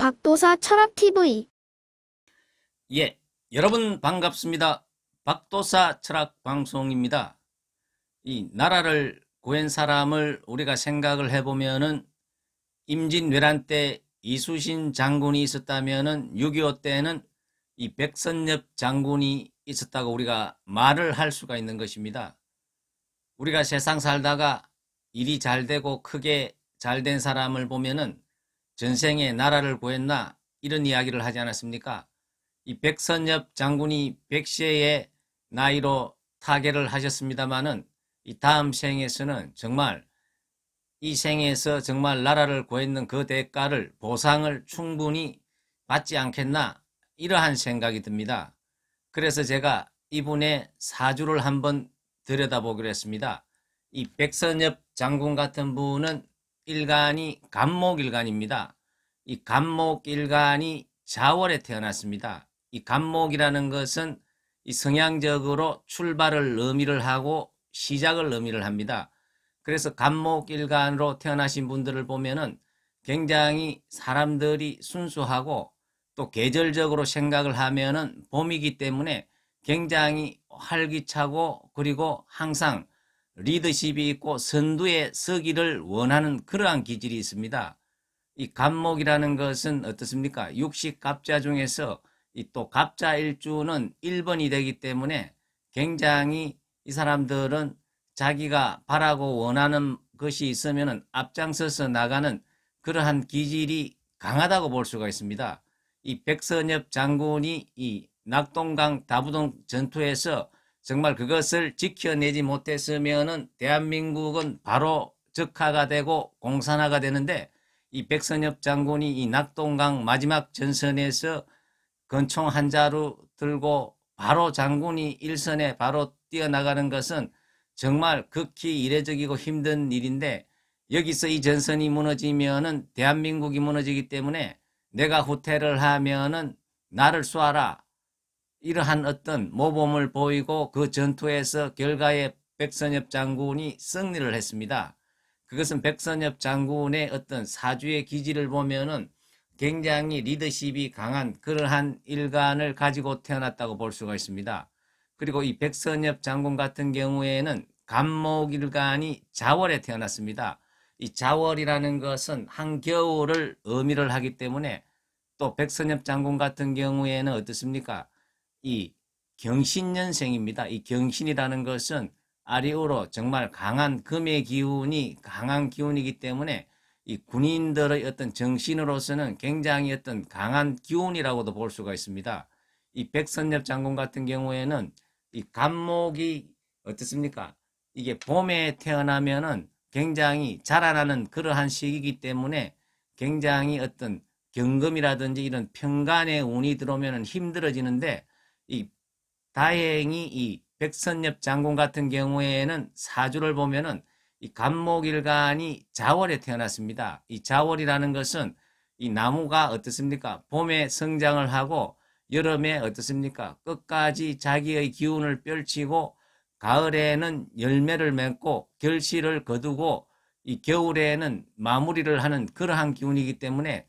박도사 철학TV. 예, 여러분 반갑습니다. 박도사 철학방송입니다. 이 나라를 구한 사람을 우리가 생각을 해보면은 임진왜란 때 이수신 장군이 있었다면은 6.25 때는 이 백선엽 장군이 있었다고 우리가 말을 할 수가 있는 것입니다. 우리가 세상 살다가 일이 잘 되고 크게 잘 된 사람을 보면은 전생에 나라를 구했나 이런 이야기를 하지 않았습니까? 이 백선엽 장군이 100세의 나이로 타계를 하셨습니다마는 이 다음 생에서는 정말 이 생에서 정말 나라를 구했는 그 대가를 보상을 충분히 받지 않겠나 이러한 생각이 듭니다. 그래서 제가 이분의 사주를 한번 들여다보기로 했습니다. 이 백선엽 장군 같은 분은 일간이 간목일간입니다. 이 간목일간이 자월에 태어났습니다. 이 간목이라는 것은 이 성향적으로 출발을 의미를 하고 시작을 의미를 합니다. 그래서 간목일간으로 태어나신 분들을 보면은 굉장히 사람들이 순수하고 또 계절적으로 생각을 하면은 봄이기 때문에 굉장히 활기차고 그리고 항상 리더십이 있고 선두에 서기를 원하는 그러한 기질이 있습니다. 이 간목이라는 것은 어떻습니까? 육식갑자 중에서 이 또 갑자일주는 1번이 되기 때문에 굉장히 이 사람들은 자기가 바라고 원하는 것이 있으면 앞장서서 나가는 그러한 기질이 강하다고 볼 수가 있습니다. 이 백선엽 장군이 이 낙동강 다부동 전투에서 정말 그것을 지켜내지 못했으면 대한민국은 바로 적화가 되고 공산화가 되는데 이 백선엽 장군이 이 낙동강 마지막 전선에서 권총 한 자루 들고 바로 장군이 일선에 바로 뛰어나가는 것은 정말 극히 이례적이고 힘든 일인데 여기서 이 전선이 무너지면은 대한민국이 무너지기 때문에 내가 후퇴를 하면은 나를 쏘아라. 이러한 어떤 모범을 보이고 그 전투에서 결과에 백선엽 장군이 승리를 했습니다. 그것은 백선엽 장군의 어떤 사주의 기질을 보면은 굉장히 리더십이 강한 그러한 일간을 가지고 태어났다고 볼 수가 있습니다. 그리고 이 백선엽 장군 같은 경우에는 간목일간이 자월에 태어났습니다. 이 자월이라는 것은 한겨울을 의미를 하기 때문에 또 백선엽 장군 같은 경우에는 어떻습니까? 이 경신년생입니다. 이 경신이라는 것은 아리우로 정말 강한 금의 기운이 강한 기운이기 때문에 이 군인들의 어떤 정신으로서는 굉장히 어떤 강한 기운이라고도 볼 수가 있습니다. 이 백선엽 장군 같은 경우에는 이 간목이 어떻습니까? 이게 봄에 태어나면은 굉장히 자라나는 그러한 시기이기 때문에 굉장히 어떤 경금이라든지 이런 편간의 운이 들어오면 힘들어지는데 이 다행히 이 백선엽 장군 같은 경우에는 사주를 보면은 이 간목일간이 자월에 태어났습니다. 이 자월이라는 것은 이 나무가 어떻습니까? 봄에 성장을 하고 여름에 어떻습니까? 끝까지 자기의 기운을 펼치고 가을에는 열매를 맺고 결실을 거두고 이 겨울에는 마무리를 하는 그러한 기운이기 때문에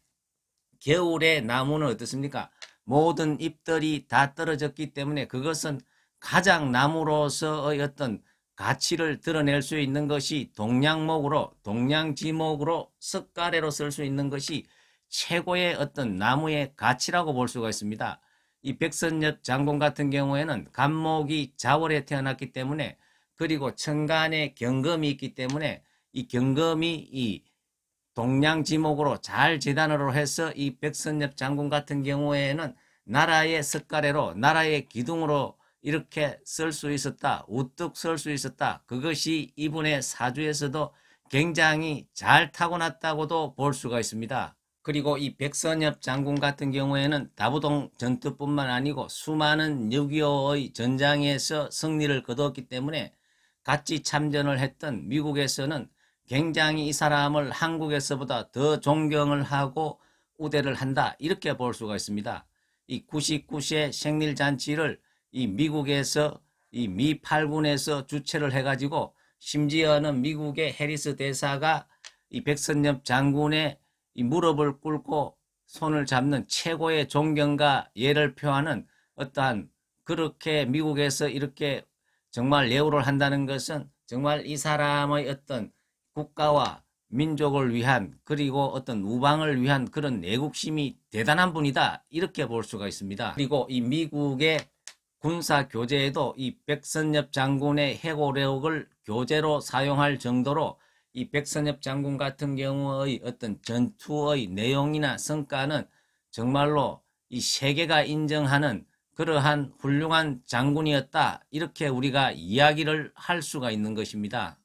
겨울에 나무는 어떻습니까? 모든 잎들이 다 떨어졌기 때문에 그것은 가장 나무로서의 어떤 가치를 드러낼 수 있는 것이 동량목으로 동량지목으로 석가래로 쓸 수 있는 것이 최고의 어떤 나무의 가치라고 볼 수가 있습니다. 이 백선엽 장군 같은 경우에는 간목이 자월에 태어났기 때문에 그리고 천간에 경금이 있기 때문에 이 경금이 이 동량지목으로 잘 재단으로 해서 이 백선엽 장군 같은 경우에는 나라의 석가래로 나라의 기둥으로 이렇게 쓸 수 있었다. 우뚝 설 수 있었다. 그것이 이분의 사주에서도 굉장히 잘 타고났다고도 볼 수가 있습니다. 그리고 이 백선엽 장군 같은 경우에는 다부동 전투뿐만 아니고 수많은 6.25의 전장에서 승리를 거두었기 때문에 같이 참전을 했던 미국에서는 굉장히 이 사람을 한국에서보다 더 존경을 하고 우대를 한다. 이렇게 볼 수가 있습니다. 이 99세 생일잔치를 이 미국에서 이 미 8군에서 주최를 해가지고 심지어는 미국의 해리스 대사가 이 백선엽 장군의 이 무릎을 꿇고 손을 잡는 최고의 존경과 예를 표하는 어떠한, 그렇게 미국에서 이렇게 정말 예우를 한다는 것은 정말 이 사람의 어떤 국가와 민족을 위한, 그리고 어떤 우방을 위한 그런 내국심이 대단한 분이다, 이렇게 볼 수가 있습니다. 그리고 이 미국의 군사 교재에도 이 백선엽 장군의 해고력을 교재로 사용할 정도로 이 백선엽 장군 같은 경우의 어떤 전투의 내용이나 성과는 정말로 이 세계가 인정하는 그러한 훌륭한 장군이었다, 이렇게 우리가 이야기를 할 수가 있는 것입니다.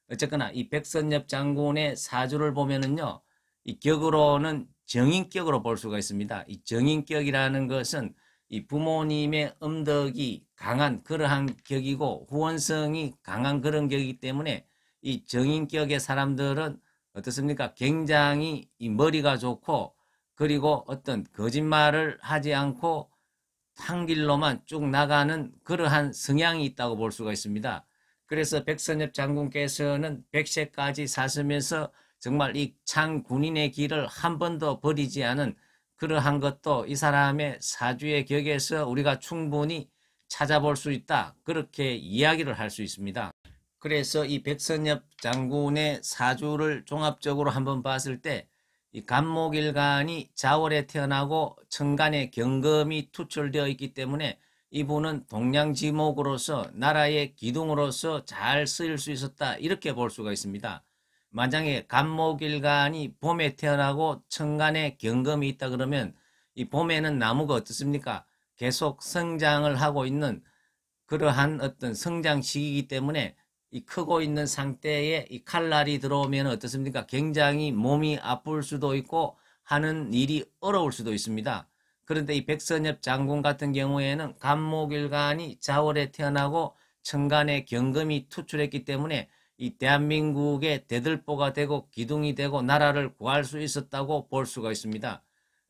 어쨌거나 이 백선엽 장군의 사주를 보면은요, 이 격으로는 정인격으로 볼 수가 있습니다. 이 정인격이라는 것은 이 부모님의 음덕이 강한 그러한 격이고 후원성이 강한 그런 격이기 때문에 이 정인격의 사람들은 어떻습니까? 굉장히 이 머리가 좋고, 그리고 어떤 거짓말을 하지 않고 한 길로만 쭉 나가는 그러한 성향이 있다고 볼 수가 있습니다. 그래서 백선엽 장군께서는 100세까지 사시면서 정말 이 창군인의 길을 한 번도 버리지 않은 그러한 것도 이 사람의 사주의 격에서 우리가 충분히 찾아볼 수 있다, 그렇게 이야기를 할 수 있습니다. 그래서 이 백선엽 장군의 사주를 종합적으로 한번 봤을 때 이 간목일간이 자월에 태어나고 천간에 경금이 투철되어 있기 때문에 이분은 동량지목으로서 나라의 기둥으로서 잘 쓰일 수 있었다, 이렇게 볼 수가 있습니다. 만약에 간목일간이 봄에 태어나고 천간에 경금이 있다 그러면 이 봄에는 나무가 어떻습니까? 계속 성장을 하고 있는 그러한 어떤 성장 시기이기 때문에 이 크고 있는 상태에 이 칼날이 들어오면 어떻습니까? 굉장히 몸이 아플 수도 있고 하는 일이 어려울 수도 있습니다. 그런데 이 백선엽 장군 같은 경우에는 간목일간이 자월에 태어나고 천간에 경금이 투출했기 때문에 이 대한민국의 대들보가 되고 기둥이 되고 나라를 구할 수 있었다고 볼 수가 있습니다.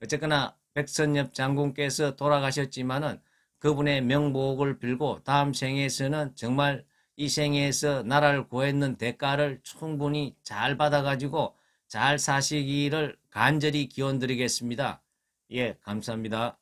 어쨌거나 백선엽 장군께서 돌아가셨지만은 그분의 명복을 빌고 다음 생에서는 정말 이 생에서 나라를 구했는 대가를 충분히 잘 받아가지고 잘 사시기를 간절히 기원드리겠습니다. 예, 감사합니다.